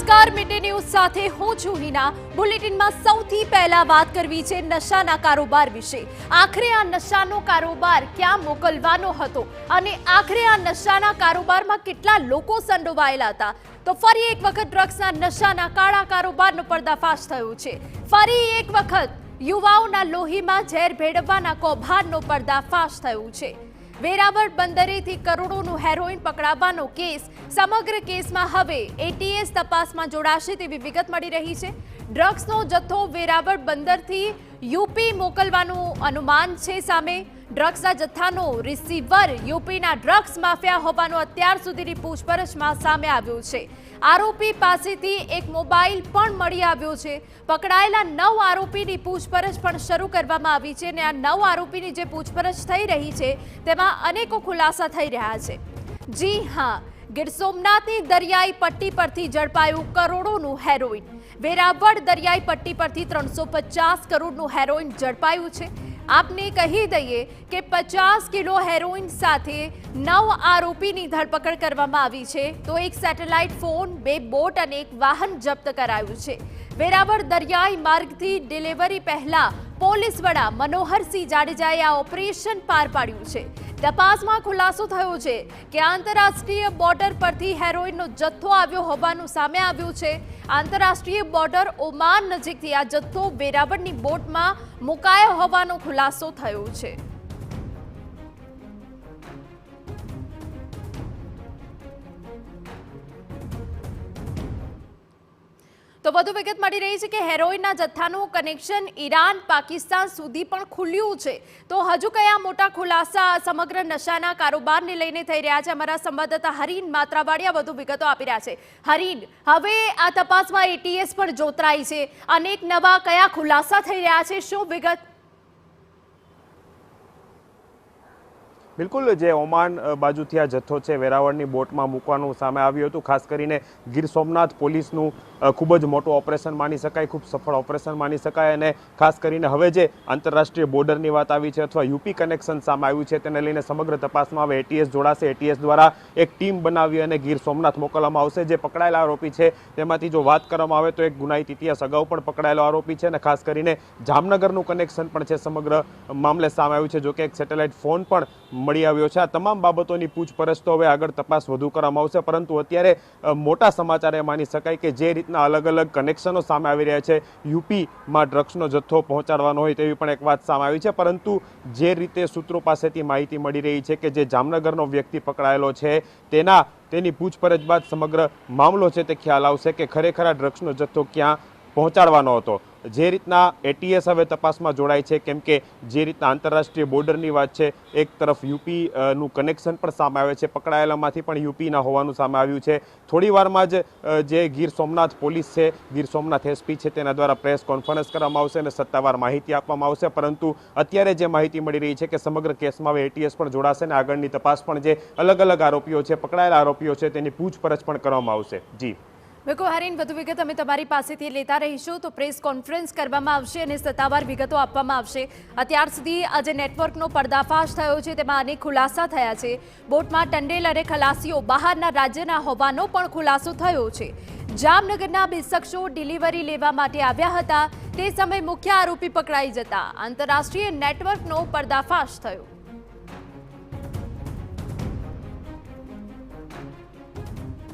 નમસ્કાર midday news સાથે હું છું હિના। બુલેટિનમાં સૌથી પહેલા વાત કરવી છે નશાના કારોબાર વિશે। આખરે આ નશાનો કારોબાર ક્યાં મોકલવાનો હતો અને આખરે આ નશાના કારોબારમાં કેટલા લોકો સંડોવાયેલા હતા। તો ફરી એક વખત ડ્રગ્સના નશાના કાળા કારોબારનો પર્દાફાશ થયો છે। ફરી એક વખત યુવાઓના લોહીમાં ઝેર ભેળવવાના કૌભાંડનો પર્દાફાશ થયો છે। વેરાવળ બંદરેથી કરોડોનું હેરોઇન પકડાવવાનો કેસ। સમગ્ર કેસમાં હવે એટીએસ તપાસમાં જોડાશે તેવી વિગત મળી રહી છે। ડ્રગ્સનો જથ્થો વેરાવળ બંદરથી યુપી મોકલવાનું અનુમાન છે સામે। ડ્રગ્સના જથ્થાનો રિસીવર યુપીના ડ્રગ્સ માફિયા હોવાનો અત્યાર સુધીની પૂછપરછમાં સામે આવ્યું છે। આરોપી પાસેથી એક મોબાઈલ પણ મળી આવ્યો છે। પકડાયેલા 9 આરોપીની પૂછપરછ પણ શરૂ કરવામાં આવી છે અને આ 9 આરોપીની જે પૂછપરછ થઈ રહી છે તેમાં અનેકો ખુલાસા થઈ રહ્યા છે। જી હા, ગીર સોમનાથની દરિયાઈ પટ્ટી પરથી ઝડપાયું કરોડોનું હેરોઇન। વેરાવળ દરિયાઈ પટ્ટી પરથી 350 કરોડનું હેરોઇન ઝડપાયું છે। આપને કહી દઈએ કે 50 કિલો હેરોઇન સાથે 9 આરોપીની ધરપકડ કરવામાં આવી છે। તો એક સેટેલાઇટ ફોન, 2 બોટ અને એક વાહન જપ્ત કરાયું છે। વેરાવળ દરિયાઈ માર્ગથી ડિલિવરી પહેલા પોલીસ વડા મનોહરસિંહ જાડેજાએ આ ઓપરેશન પાર પાડ્યું છે। તપાસમાં ખુલાસો થયો છે કે આંતરરાષ્ટ્રીય બોર્ડર પરથી હેરોઇનનો જથ્થો આવ્યો હોવાનું સામે આવ્યું છે। આંતરરાષ્ટ્રીય બોર્ડર ઓમાન નજીકથી આ જથ્થો વેરાવળની બોટમાં મુકાયો હોવાનો ખુલાસો થયો છે। તો વધુ વિગત મળી રહી છે કે હેરોઇનના જથ્થાનું કનેક્શન ઈરાન, પાકિસ્તાન સુધી પણ ખુલ્યું છે। તો હજુ કયા મોટા ખુલાસા સમગ્ર નશાના કારોબારને લઈને થઈ રહ્યા છે? અમારા સંવાદદાતા હરીન માત્રાવાડિયા વધુ વિગતો આપી રહ્યા છે। હરીન, હવે આ તપાસમાં એટીએસ પણ જોતરાઈ છે, અનેક નવા કયા ખુલાસા થઈ રહ્યા છે, શું વિગત? બિલકુલ, જે ઓમાન બાજુથી આ જથ્થો છે વેરાવળની બોટમાં મૂકવાનું સામે આવ્યું હતું। ખાસ કરીને ગીર સોમનાથ પોલીસનું ખૂબ જ મોટું ઓપરેશન માની શકાય, ખૂબ સફળ ઓપરેશન માની શકાય। અને ખાસ કરીને હવે જે આંતરરાષ્ટ્રીય બોર્ડરની વાત આવી છે અથવા યુપી કનેક્શન સામે આવ્યું છે તેને લઈને સમગ્ર તપાસમાં હવે એટીએસ જોડાશે। એટીએસ દ્વારા એક ટીમ બનાવી અને ગીર સોમનાથ મોકલવામાં આવશે। જે પકડાયેલા આરોપી છે તેમાંથી જો વાત કરવામાં આવે તો એક ગુનાહિત ઇતિહાસ અગાઉ પણ પકડાયેલો આરોપી છે અને ખાસ કરીને જામનગરનું કનેક્શન પણ છે સમગ્ર મામલે સામે આવ્યું છે। જોકે એક સેટેલાઇટ ફોન પણ મળી આવ્યો છે। આ તમામ બાબતોની પૂછપરછ તો હવે આગળ તપાસ વધુ કરવામાં આવશે, પરંતુ અત્યારે મોટા સમાચાર એ માની શકાય કે જે રીતના અલગ અલગ કનેક્શનો સામે આવી રહ્યા છે, યુપીમાં ડ્રગ્સનો જથ્થો પહોંચાડવાનો હોય તેવી પણ એક વાત સામે આવી છે। પરંતુ જે રીતે સૂત્રો પાસેથી માહિતી મળી રહી છે કે જે જામનગરનો વ્યક્તિ પકડાયેલો છે તેની પૂછપરછ બાદ સમગ્ર મામલો છે તે ખ્યાલ આવશે કે ખરેખર આ ડ્રગ્સનો જથ્થો ક્યાં પહોંચાડવાનો હતો। જે રીતના એટીએસ હવે તપાસમાં જોડાય છે, કેમ કે જે રીતના આંતરરાષ્ટ્રીય બોર્ડરની વાત છે, એક તરફ યુપીનું કનેક્શન પણ સામે આવે છે, પકડાયેલામાંથી પણ યુપીના હોવાનું સામે આવ્યું છે। થોડી વારમાં જ જે ગીર સોમનાથ પોલીસ છે, ગીર સોમનાથ એસપી છે તેના દ્વારા પ્રેસ કોન્ફરન્સ કરવામાં આવશે અને સત્તાવાર માહિતી આપવામાં આવશે। પરંતુ અત્યારે જે માહિતી મળી રહી છે કે સમગ્ર કેસમાં હવે એટીએસ પણ જોડાશે અને આગળની તપાસ પણ જે અલગ અલગ આરોપીઓ છે, પકડાયેલા આરોપીઓ છે તેની પૂછપરછ પણ કરવામાં આવશે। જી બિલકુલ હરીન, વધુ વિગત અમે તમારી પાસેથી લેતા રહીશું। તો પ્રેસ કોન્ફરન્સ કરવામાં આવશે અને સત્તાવાર વિગતો આપવામાં આવશે। અત્યાર સુધી આજે નેટવર્કનો પર્દાફાશ થયો છે તેમાં અનેક ખુલાસા થયા છે। બોટમાં ટંડેલ અને ખલાસીઓ બહારના રાજ્યના હોવાનો પણ ખુલાસો થયો છે। જામનગરના 2 શખ્સો ડિલિવરી લેવા માટે આવ્યા હતા, તે સમયે મુખ્ય આરોપી પકડાઈ જતા આંતરરાષ્ટ્રીય નેટવર્કનો પર્દાફાશ થયો।